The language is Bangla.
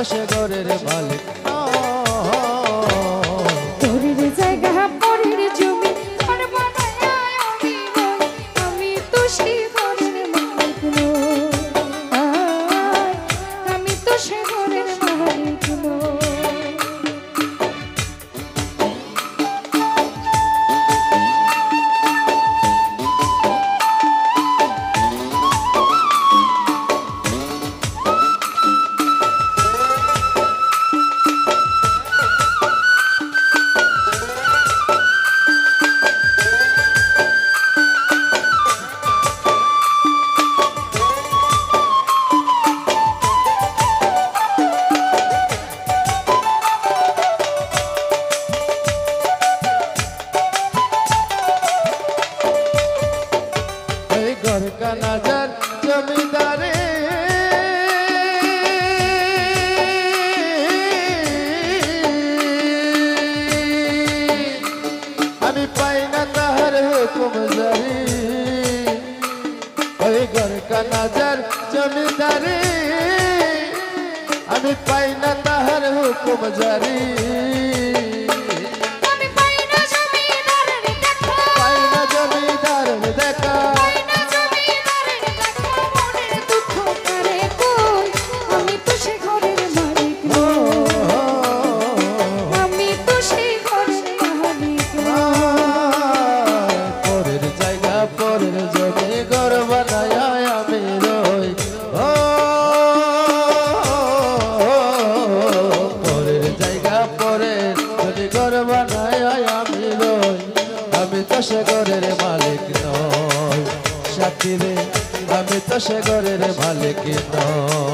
সে ঘরের মালিক পরের জায়গা পরের জমি ঘর বানায়া আমি রই, আমি তো সে ঘরের মালিক নই। আমি তো সে ঘরের মালিক নই। घर का नजर जमींदारे আমি পাই না তাহার হুকুম জারি ওই ঘর का नजर जमींदारे আমি পাই না তাহার হুকুম জারি সে ঘরের মালিক নয় সাথী রে, আমি তো সে ঘরের মালিক নয়।